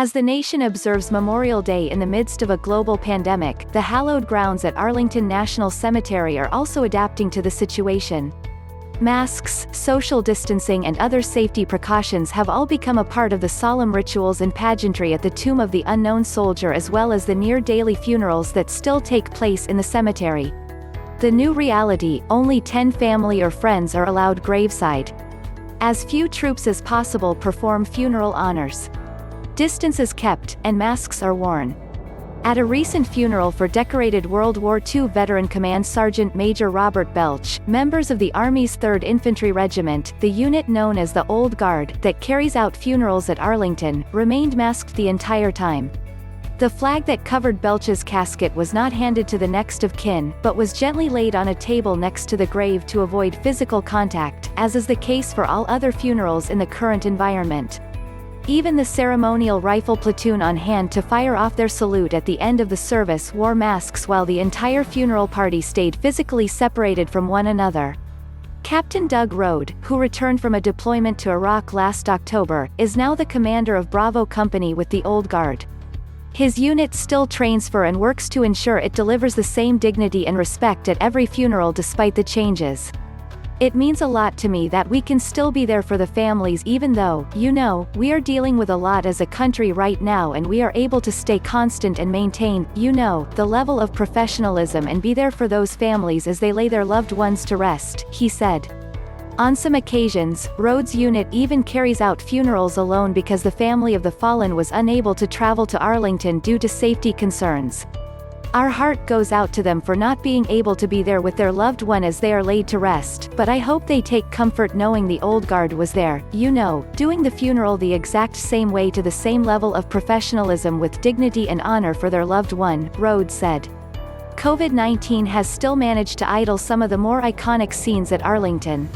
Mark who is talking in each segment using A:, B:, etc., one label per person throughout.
A: As the nation observes Memorial Day in the midst of a global pandemic, the hallowed grounds at Arlington National Cemetery are also adapting to the situation. Masks, social distancing and other safety precautions have all become a part of the solemn rituals and pageantry at the tomb of the unknown soldier, as well as the near-daily funerals that still take place in the cemetery. The new reality: only 10 family or friends are allowed graveside. As few troops as possible perform funeral honors. Distance is kept, and masks are worn. At a recent funeral for decorated World War II veteran Command Sergeant Major Robert Belch, members of the Army's 3rd Infantry Regiment, the unit known as the Old Guard, that carries out funerals at Arlington, remained masked the entire time. The flag that covered Belch's casket was not handed to the next of kin, but was gently laid on a table next to the grave to avoid physical contact, as is the case for all other funerals in the current environment. Even the ceremonial rifle platoon on hand to fire off their salute at the end of the service wore masks, while the entire funeral party stayed physically separated from one another. Captain Doug Rode, who returned from a deployment to Iraq last October, is now the commander of Bravo Company with the Old Guard. His unit still trains for and works to ensure it delivers the same dignity and respect at every funeral despite the changes. It means a lot to me that we can still be there for the families, even though, we are dealing with a lot as a country right now, and we are able to stay constant and maintain, the level of professionalism and be there for those families as they lay their loved ones to rest, he said. On some occasions, Rhodes' unit even carries out funerals alone because the family of the fallen was unable to travel to Arlington due to safety concerns. Our heart goes out to them for not being able to be there with their loved one as they are laid to rest, but I hope they take comfort knowing the Old Guard was there, doing the funeral the exact same way to the same level of professionalism with dignity and honor for their loved one, Rhodes said. COVID-19 has still managed to idle some of the more iconic scenes at Arlington.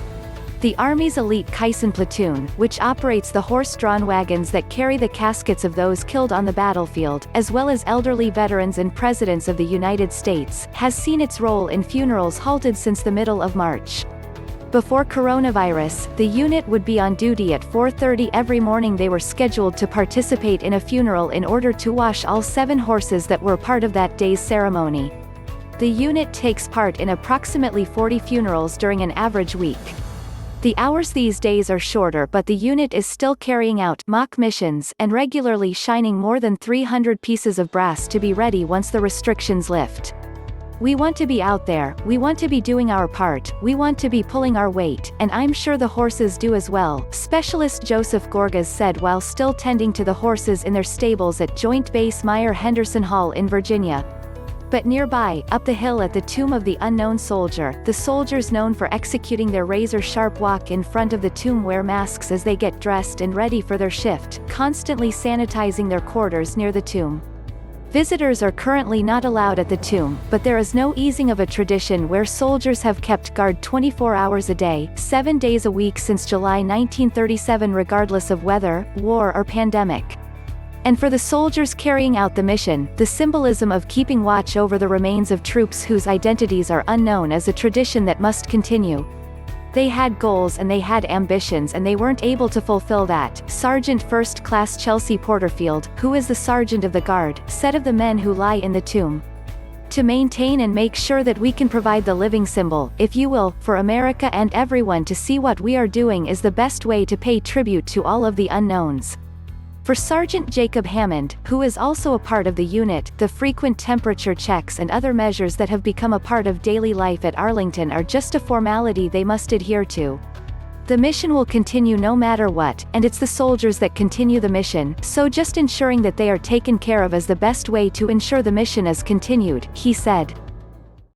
A: The Army's elite Kyson platoon, which operates the horse-drawn wagons that carry the caskets of those killed on the battlefield, as well as elderly veterans and presidents of the United States, has seen its role in funerals halted since the middle of March. Before coronavirus, the unit would be on duty at 4:30 every morning. They were scheduled to participate in a funeral in order to wash all 7 horses that were part of that day's ceremony. The unit takes part in approximately 40 funerals during an average week. The hours these days are shorter, but the unit is still carrying out mock missions and regularly shining more than 300 pieces of brass to be ready once the restrictions lift. We want to be out there, we want to be doing our part, we want to be pulling our weight, and I'm sure the horses do as well, Specialist Joseph Gorgas said while still tending to the horses in their stables at Joint Base Myer-Henderson Hall in Virginia. But nearby, up the hill at the tomb of the unknown soldier, the soldiers known for executing their razor-sharp walk in front of the tomb wear masks as they get dressed and ready for their shift, constantly sanitizing their quarters near the tomb. Visitors are currently not allowed at the tomb, but there is no easing of a tradition where soldiers have kept guard 24 hours a day, 7 days a week since July 1937, regardless of weather, war or pandemic. And for the soldiers carrying out the mission, the symbolism of keeping watch over the remains of troops whose identities are unknown is a tradition that must continue. They had goals and they had ambitions and they weren't able to fulfill that, Sergeant First Class Chelsea Porterfield, who is the sergeant of the guard, said of the men who lie in the tomb. To maintain and make sure that we can provide the living symbol, if you will, for America and everyone to see what we are doing is the best way to pay tribute to all of the unknowns. For Sergeant Jacob Hammond, who is also a part of the unit, the frequent temperature checks and other measures that have become a part of daily life at Arlington are just a formality they must adhere to. The mission will continue no matter what, and it's the soldiers that continue the mission, so just ensuring that they are taken care of is the best way to ensure the mission is continued, he said.